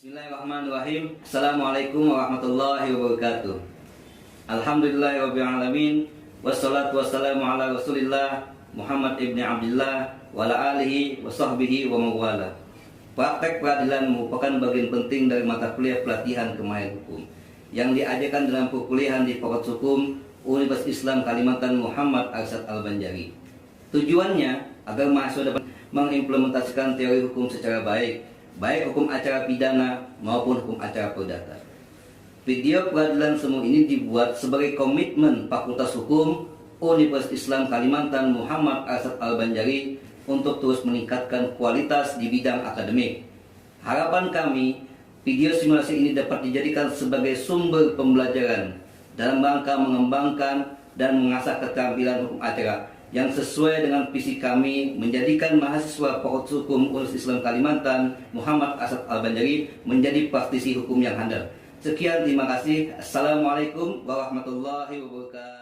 Bismillahirrahmanirrahim. Assalamualaikum warahmatullahi wabarakatuh. Alhamdulillahirrabbilalamin. Wassalatu wassalamu ala rasulillah Muhammad ibn Abdillah wa ala alihi wa sahbihi wa mawala. Praktek peradilan merupakan bagian penting dari mata kuliah pelatihan kemahir hukum yang diajarkan dalam perkuliahan di Fakultas Hukum Universitas Islam Kalimantan Muhammad Arsyad Al-Banjari. Tujuannya agar mahasiswa dapat mengimplementasikan teori hukum secara baik hukum acara pidana maupun hukum acara perdata. Video peradilan semu ini dibuat sebagai komitmen Fakultas Hukum Universitas Islam Kalimantan Muhammad Arsyad Al-Banjari untuk terus meningkatkan kualitas di bidang akademik. Harapan kami, video simulasi ini dapat dijadikan sebagai sumber pembelajaran dalam rangka mengembangkan dan mengasah keterampilan hukum acara yang sesuai dengan visi kami menjadikan mahasiswa Fakultas Hukum Universitas Islam Kalimantan Muhammad Arsyad Al-Banjari menjadi praktisi hukum yang handal. Sekian, terima kasih. Assalamualaikum warahmatullahi wabarakatuh.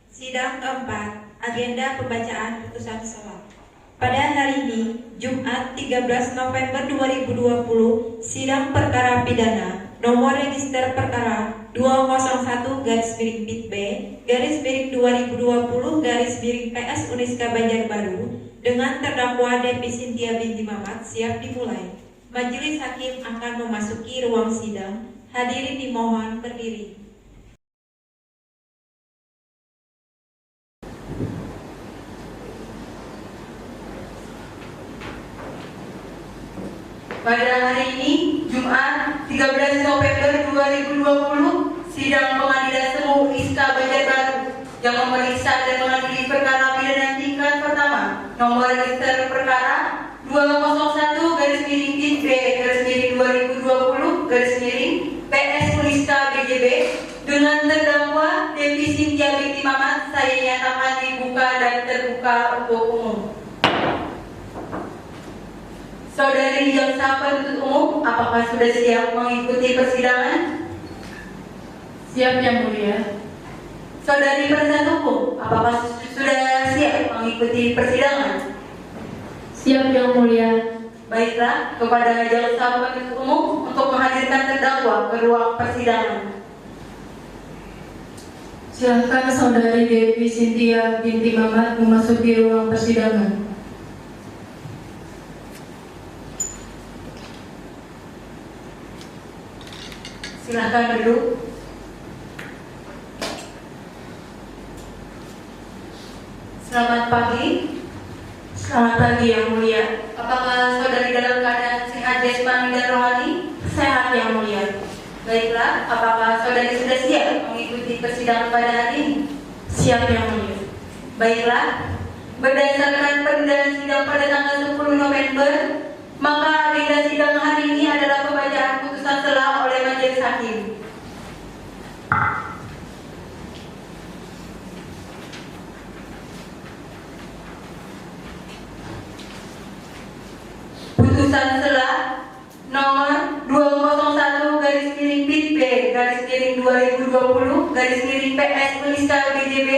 Sidang keempat, agenda pembacaan putusan selah. Pada hari ini, Jumat 13 November 2020, sidang perkara pidana nomor register perkara 201-B/2020-PS Uniska Banjarbaru dengan terdakwa Devi Cynthia binti Mamat siap dimulai. Majelis hakim akan memasuki ruang sidang. Hadirin dimohon berdiri. Pada hari ini, Jumat 13 November 2020, sidang pengadilan semu Uniska Banjarbaru yang memeriksa dan mengadili perkara pidana tingkat pertama nomor register perkara 201-B/2020-PS Uniska BJB dengan terdakwa Devi Cynthia binti Mamat saya nyatakan dibuka dan terbuka untuk umum. Saudari jaksa penuntut umum, apakah sudah siap mengikuti persidangan? Siap, Yang Mulia. Saudari penasihat hukum, apakah sudah siap mengikuti persidangan? Siap, Yang Mulia. Baiklah, kepada jaksa penuntut umum untuk menghadirkan terdakwa ke ruang persidangan. Silakan Saudari Devi Cynthia binti Mamat memasuki ruang persidangan. Silakan duduk. Selamat pagi. Selamat pagi, Yang Mulia. Apakah saudari dalam keadaan sehat jasmani dan rohani? Sehat, Yang Mulia. Baiklah, apakah saudari sudah siap mengikuti persidangan pada hari ini? Siap, Yang Mulia. Baiklah, berdasarkan penundaan sidang pada tanggal 10 November, maka agenda sidang hari ini adalah pembacaan putusan selah oleh majelis hakim. Putusan selah nomor 201-B/2020-PS Uniska BJB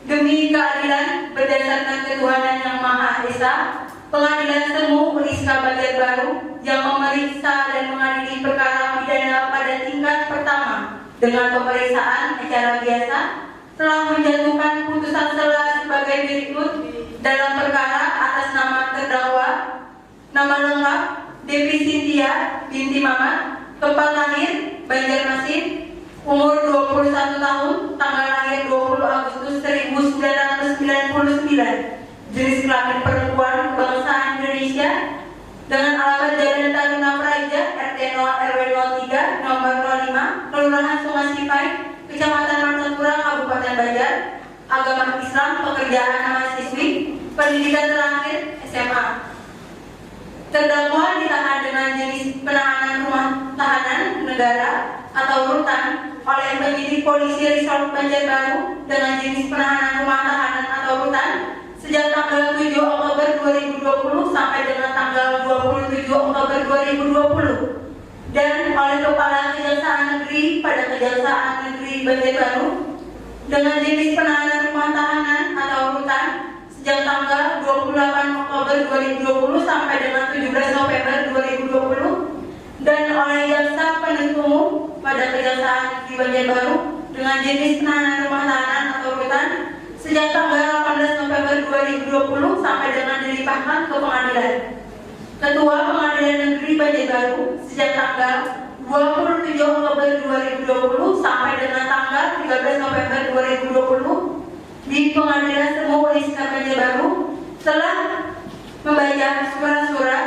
demi keadilan berdasarkan ketuhanan yang Maha Esa. Pengadilan semu Uniska Banjarbaru yang memeriksa dan mengadili perkara pidana pada tingkat pertama dengan pemeriksaan acara biasa telah menjatuhkan putusan selah sebagai berikut dalam perkara atas nama terdakwa, nama lengkap Devi Cynthia binti Mamat, tempat lahir Banjarmasin, umur 21 tahun, tanggal lahir 20 Agustus 1999, jenis kelamin perempuan, kebangsaan Indonesia, dengan alamat Jalan Taruna Praja, RT 0 RW 03, nomor 05, Kelurahan Sungai Sipai, Kecamatan Martapura, Kabupaten Banjar, agama Islam, pekerjaan mahasiswi, pendidikan terakhir SMA. Terdakwa ditahan dengan jenis penahanan rumah tahanan negara atau rutan oleh penyidik polisi Resort Banjarbaru dengan jenis penahanan rumah tahanan atau rutan sejak tanggal 7 Oktober 2020 sampai dengan tanggal 27 Oktober 2020 dan oleh Kepala Kejaksaan Negeri pada Kejaksaan Negeri Banjarbaru dengan jenis penahanan rumah tahanan atau rutan sejak tanggal 28 Oktober 2020 sampai dengan 17 November 2020 dan oleh jaksa penuntut umum pada Kejaksaan Negeri Banjarbaru dengan jenis penahanan rumah tahanan atau rutan sejak tanggal 18 November 2020 sampai dengan dilimpahkan ke pengadilan. Ketua Pengadilan Negeri Banjarbaru sejak tanggal 27 Oktober 2020 sampai dengan tanggal 13 November 2020 di Pengadilan Semu Uniska Banjarbaru telah membaca surat-surat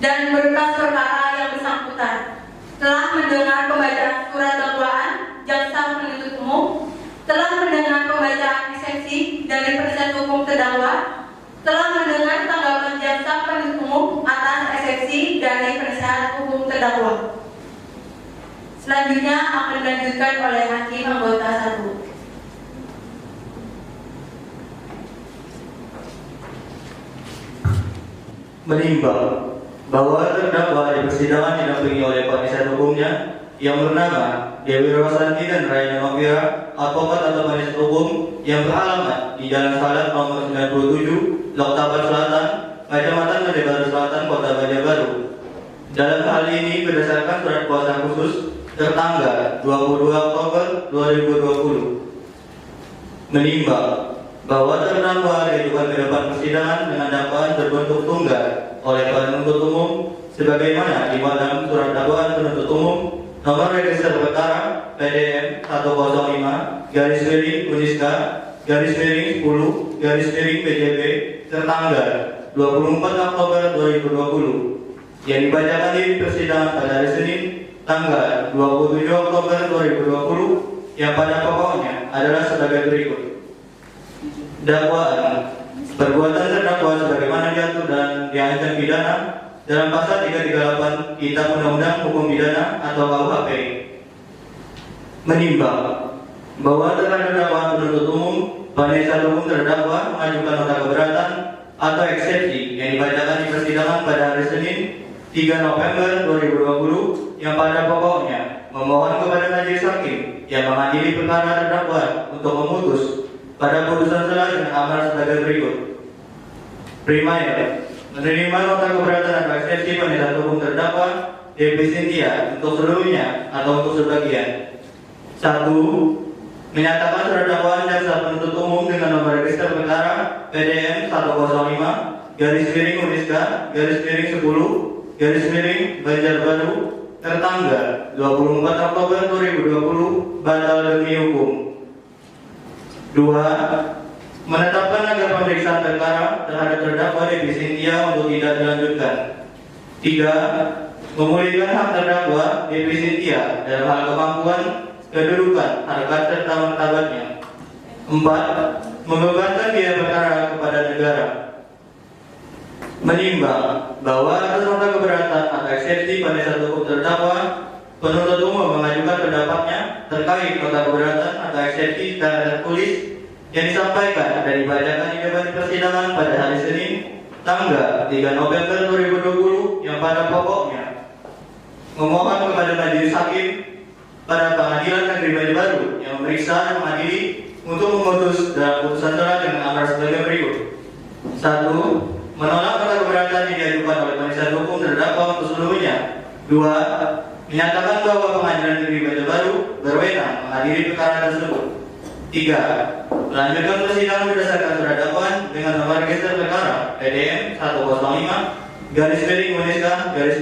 dan berkas perkara yang bersangkutan, telah mendengar pembacaan surat dakwaan jaksa penuntut umum, telah mendengar pembacaan eksepsi dari penasihat hukum terdakwa, telah mendengar tanggapan jaksa penuntut umum atas eksepsi dari penasihat hukum terdakwa. Selanjutnya akan dilanjutkan oleh hakim anggota 1. Menimbang bahwa terdakwa di persidangan didampingi oleh penasihat hukumnya yang bernama Dewi Rosanti dan Rayana Novira, advokat atau penasihat hukum yang beralamat di Jalan Salak nomor 97, Loktaban Selatan, Kecamatan Banjarbaru Selatan, Kota Banjarbaru. Dalam hal ini berdasarkan surat kuasa khusus tertanggal 22 Oktober 2020. Menimbang bahwa terdakwa diajukan ke depan persidangan dengan dakwaan berbentuk tunggal oleh penuntut umum sebagaimana di dalam surat dakwaan penuntut umum nomor register perkara PDM 105 Uniska 10 PJB tertanggal 24 Oktober 2020 yang dibacakan di persidangan pada hari Senin tanggal 27 Oktober 2020 yang pada pokoknya adalah sebagai berikut. Dakwaan perbuatan terdakwa sebagaimana diatur dan diancam pidana dalam pasal 338 Kitab Undang-Undang Hukum Pidana atau KUHP. Menimbang bahwa terhadap dakwaan penuntut umum, penasihat hukum terdakwa mengajukan nota keberatan atau eksepsi yang dibacakan di persidangan pada hari Senin 3 November 2020 yang pada pokoknya memohon kepada majelis hakim yang mengadili perkara terdakwa untuk memutus pada putusan selah dengan amar sebagai berikut. Primer, menerima nota keberatan atau eksepsi penasihat hukum terdakwa Devi Cynthia untuk seluruhnya atau untuk sebagian. 1. Menyatakan surat dakwaan jaksa penuntut umum dengan nomor register perkara PDM 105 Uniska 10 Banjarbaru tertanggal 24 Oktober 2020 batal demi hukum. 2. Menetapkan agar pemeriksaan perkara terhadap terdakwa Devi Cynthia untuk tidak dilanjutkan. 3. Memulihkan hak terdakwa Devi Cynthia dalam hal kemampuan, kedudukan, harkat serta martabatnya. 4. Membebankan biaya perkara kepada negara. Menimbang bahwa atas nota keberatan atau eksepsi penasihat hukum terdakwa, penuntut umum mengajukan pendapatnya terkait nota keberatan atau eksepsi secara tertulis yang disampaikan dan dibacakan di depan persidangan pada hari Senin tanggal 3 November 2020 yang pada pokoknya memohon kepada majelis hakim pada Pengadilan Negeri Banjarbaru yang memeriksa dan mengadili untuk memutus dalam putusan selah dengan amar sebagai berikut. 1. Menolak nota keberatan yang diajukan oleh penasihat hukum terdakwa untuk seluruhnya. 2. Menyatakan bahwa Pengadilan Negeri Banjarbaru berwenang mengadili perkara tersebut. 3. Melanjutkan persidangan berdasarkan surat dakwaan dengan nomor register perkara PDM 105 Uniska 10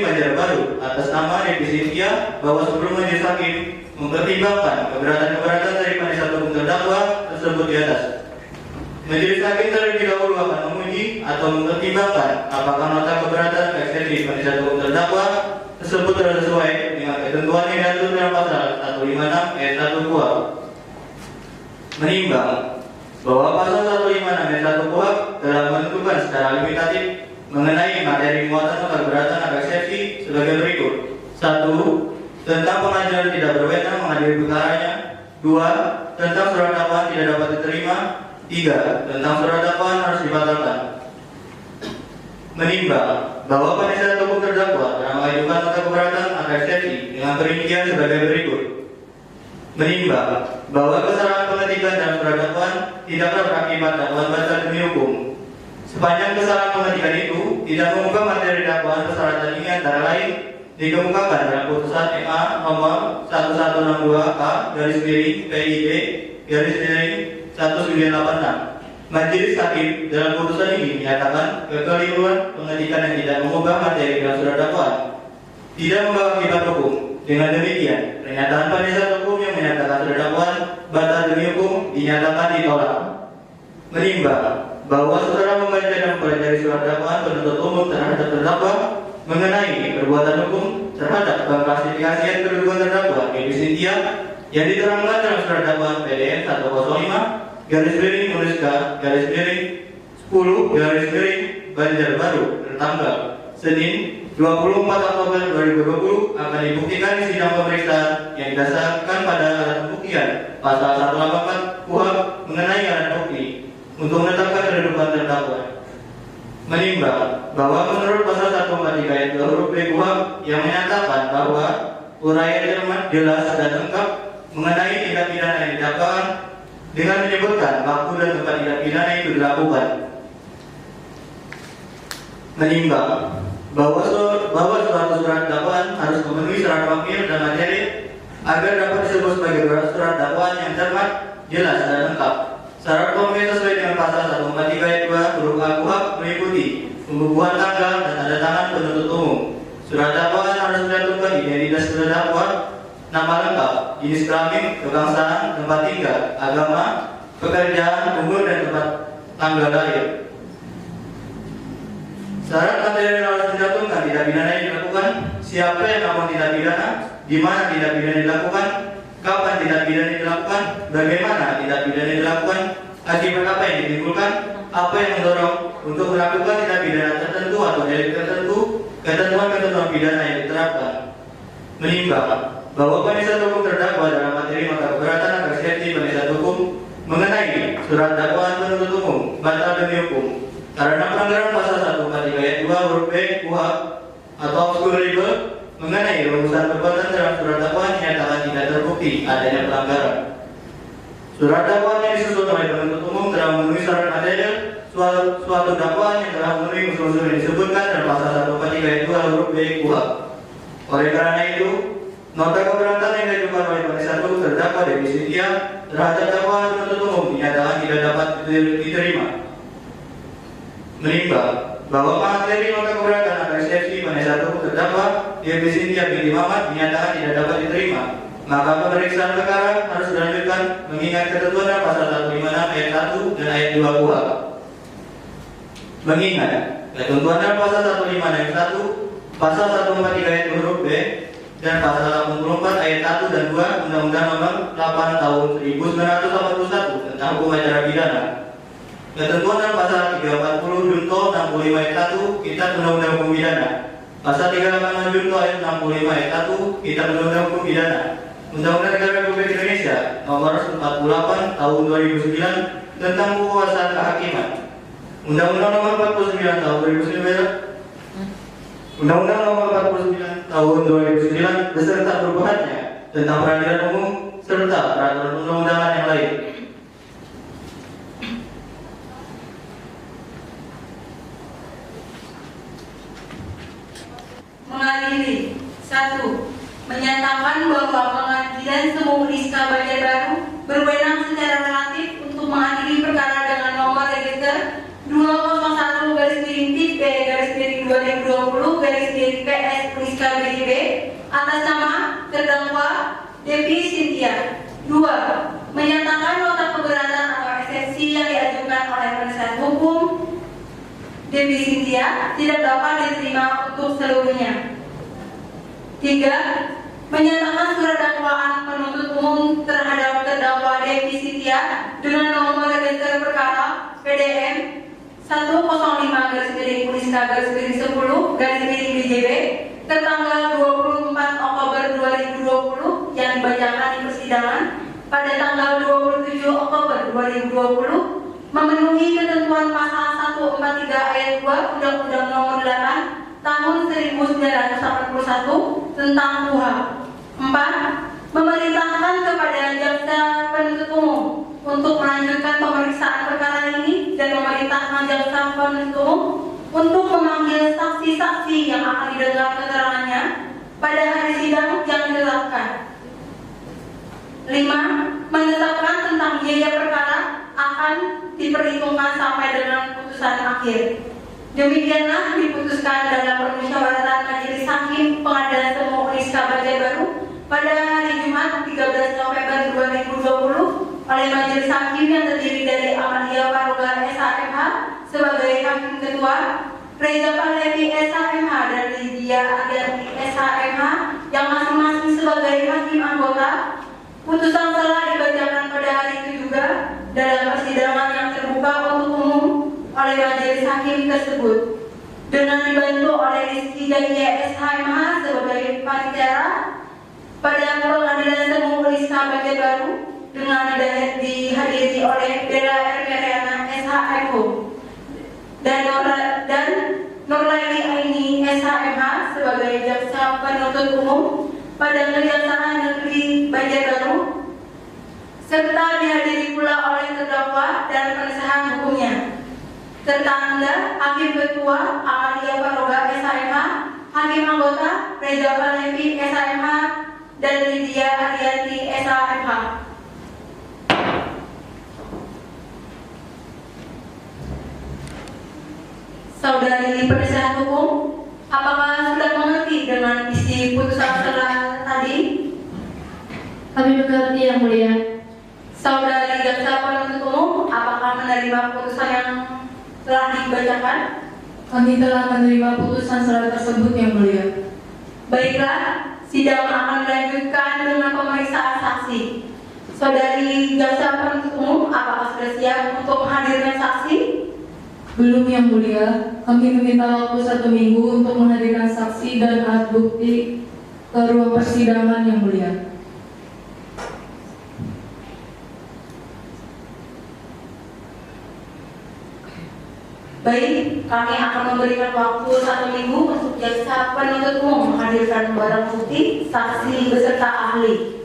Banjarbaru atas nama Devi Cynthia bahwa sebelum majelis hakim mempertimbangkan keberatan-keberatan dari penasihat hukum terdakwa tersebut di atas, majelis hakim terlebih dahulu akan menguji atau mempertimbangkan apakah nota keberatan eksepsi penasihat hukum terdakwa tersebut telah sesuai dengan ketentuan yang diatur dalam pasal 156 ayat 1 KUHP. Menimbang bahwa pasal 156 ayat 1 KUHP telah menentukan secara limitatif mengenai materi muatan nota keberatan atau eksepsi sebagai berikut. 1. Tentang pengadilan tidak berwenang mengadili perkaranya. 2. Tentang surat dakwaan tidak dapat diterima. 3. Tentang surat dakwaan harus dibatalkan. Menimbang bahwa penasihat hukum terdakwa telah mengajukan nota keberatan atau eksepsi dengan perincian sebagai berikut. Menimbang bahwa kesalahan pengetikan dalam surat dakwaan tidaklah berakibat dakwaan batal demi hukum. Sepanjang kesalahan pengetikan itu tidak mengubah materi dakwaan persyaratan ini antara lain dikemukakan dalam putusan MA nomor 1162/PIB/1986. Majelis Hakim dalam putusan ini menyatakan kekeliruan pengetikan yang tidak mengubah materi dalam surat dakwaan tidak membawa akibat hukum. Dengan demikian, pernyataan penasihat hukum yang menyatakan surat dakwaan batal demi hukum dinyatakan ditolak. Menimbang bahwa saudara membaca dan mempelajari surat dakwaan penuntut umum terhadap terdakwa mengenai perbuatan hukum terhadap pengklasifikasian kedudukan terdakwa Devi Cynthia yang diterangkan dalam surat dakwaan PDN 105/10/10 Banjarbaru tertanggal Senin 24 Oktober 2020 akan dibuktikan di sidang pemeriksaan yang didasarkan pada alat pembuktian pasal 184 KUHP mengenai alat bukti untuk menetapkan kedudukan terdakwa. Menimbang bahwa menurut pasal 143 ayat 2 huruf B KUHP yang menyatakan bahwa uraian cermat jelas dan lengkap mengenai tindak pidana yang didakwakan dengan menyebutkan waktu dan tempat tindak pidana itu dilakukan. Menimbang bahwa suatu surat dakwaan harus memenuhi syarat wakil dan materi agar dapat disebut sebagai surat dakwaan yang cermat, jelas dan lengkap. Syarat wakil sesuai dengan pasal 143 ayat 2 huruf A KUHP meliputi pembukuan tanggal dan tanda tangan penuntut umum. Surat dakwaan harus mencantumkan identitas terdakwa, nama lengkap, jenis kelamin, kebangsaan, tempat tinggal, agama, pekerjaan, umur dan tempat tanggal lahir. Syarat materi harus mencantumkan tindak pidana yang dilakukan, siapa yang melakukan tindak pidana, di mana tindak pidana dilakukan, kapan tindak pidana dilakukan, bagaimana tindak pidana dilakukan, akibat apa yang ditimbulkan, apa yang mendorong untuk melakukan tindak pidana tertentu atau delik tertentu, ketentuan-ketentuan pidana yang diterapkan. Menimbang bahwa penasihat hukum terdakwa dalam materi nota keberatan atas eksepsi penasihat hukum mengenai surat dakwaan penuntut umum batal demi hukum karena pelanggaran pasal 143 ayat 2 huruf B KUHP atau obscure libel mengenai rumusan perbuatan dalam surat dakwaan dinyatakan tidak terbukti adanya pelanggaran. Surat dakwaan yang disusun oleh penuntut umum telah memenuhi syarat material suatu dakwaan yang telah memenuhi unsur-unsur yang disebutkan dalam pasal 143 ayat 2 huruf B KUHP. Oleh karena itu, nota keberatan yang diajukan oleh penasihat hukum terdakwa Devi Cynthia terhadap dakwaan penuntut umum dinyatakan tidak dapat diterima. Menimbang bahwa materi nota keberatan atas eksepsi penasihat hukum terdakwa Devi Cynthia binti Mamat dinyatakan tidak dapat diterima, maka pemeriksaan perkara harus dilanjutkan mengingat ketentuan dalam pasal 156 ayat 1 dan ayat 2 KUHP. Mengingat ketentuan dalam pasal 156 ayat 1, pasal 143 ayat huruf B dan pasal 84 ayat 1 dan 2 Undang-Undang Nomor 8 Tahun 1981 tentang hukum acara pidana. Ketentuan dalam pasal 340 Junto 65 ayat 1 Kitab Undang-Undang Hukum Pidana, pasal 386 Junto ayat 65 ayat 1 Kitab Undang-Undang Hukum Pidana, Undang-Undang Negara Republik Indonesia Nomor 48 Tahun 2009 tentang kekuasaan kehakiman, Undang-Undang Nomor 49 Tahun 2009, Undang-Undang Nomor 49 Tahun 2009 beserta perubahannya tentang peradilan umum serta peraturan undang-undangan yang lain. Mengadili 1. Menyatakan bahwa Pengadilan Semu Uniska Banjarbaru berwenang secara relatif untuk mengadili perkara dengan nomor register 201-3-B-2020-PS Uniska BJB atas nama terdakwa Devi Cynthia. 2. Menyatakan nota keberatan atau eksepsi yang diajukan oleh penasihat hukum Devi Cynthia tidak dapat diterima untuk seluruhnya. 3. Menyatakan surat dakwaan penuntut umum terhadap terdakwa Devi Cynthia dengan nomor register perkara PDM 105-10-BJB tertanggal 24 Oktober 2020 yang dibacakan di persidangan pada tanggal 27 Oktober 2020 memenuhi ketentuan pasal 143 ayat 2 Undang-Undang Nomor 8 Tahun 1981 tentang KUHP. 4. memerintahkan kepada jaksa penuntut umum untuk melanjutkan pemeriksaan perkara ini dan memerintahkan jaksa penuntut umum untuk memanggil saksi-saksi yang akan didengar keterangannya pada hari sidang yang ditetapkan. 5. Menetapkan tentang biaya perkara akan diperhitungkan sampai dengan putusan akhir. Demikianlah diputuskan dalam permusyawaratan Majelis Hakim Pengadilan Semu Uniska Banjarbaru pada hari Jumat 13 November 2020 oleh Majelis Hakim yang terdiri dari Amalia Paroga SHMH sebagai Hakim Ketua, Reza Pahlevi SHMH dan Lydia Adianti SHMH yang masing-masing sebagai Hakim Anggota. Putusan telah dibacakan pada hari itu juga dalam persidangan yang terbuka untuk umum oleh Majelis Hakim tersebut dengan dibantu oleh Rizky Jaya SHMH sebagai panitia pada Pengadilan Semu Uniska Banjarbaru dengan dihadiri oleh Bella Ermeriana SHMO dan Nurlaini Aini SHMH sebagai jaksa penuntut umum pada Kejaksaan Negeri Banjarbaru serta dihadiri pula oleh terdakwa dan penasehat hukumnya serta Anda, Hakim Ketua Amalia Paroga SHMH, Hakim Anggota Reza Pahlevi SHMH dan Lydia Arianti SHMH. Saudari penasehat hukum, apakah sudah mengerti dengan isi putusan setelah tadi? Kami mengerti yang mulia. Saudari jaksa penuntut umum, apakah menerima putusan yang telah dibacakan? Kami telah menerima putusan surat tersebut yang mulia. Baiklah, sidang akan dilanjutkan dengan pemeriksaan saksi. Saudari jaksa penuntut umum, apakah sudah siap untuk menghadirkan saksi? Belum yang mulia. Kami meminta waktu 1 minggu untuk menghadirkan saksi dan alat bukti ke ruang persidangan yang mulia. Baik, kami akan memberikan waktu 1 minggu untuk jaksa penuntut umum menghadirkan barang bukti, saksi beserta ahli.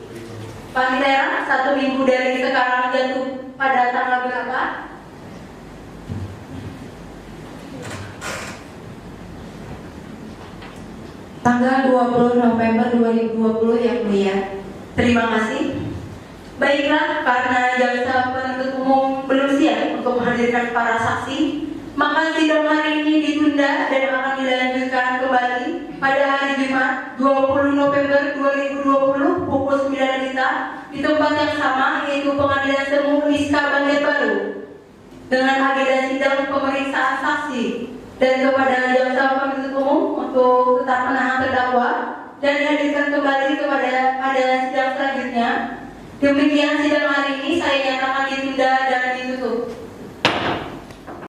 Panitia, 1 minggu dari sekarang jatuh pada tanggal berapa? Tanggal 20 November 2020 yang mulia. Terima kasih. Baiklah, karena jaksa penuntut umum belum siap untuk menghadirkan para saksi, maka sidang hari ini ditunda dan akan dilanjutkan kembali pada hari Jumat 20 November 2020 pukul 9 WITA di tempat yang sama, yaitu Pengadilan Semu Uniska Banjarbaru dengan agenda sidang pemeriksaan saksi dan kepada jaksa penuntut umum untuk tetap menahan terdakwa dan dihadirkan kembali pada sidang selanjutnya. Demikian sidang hari ini saya nyatakan ditunda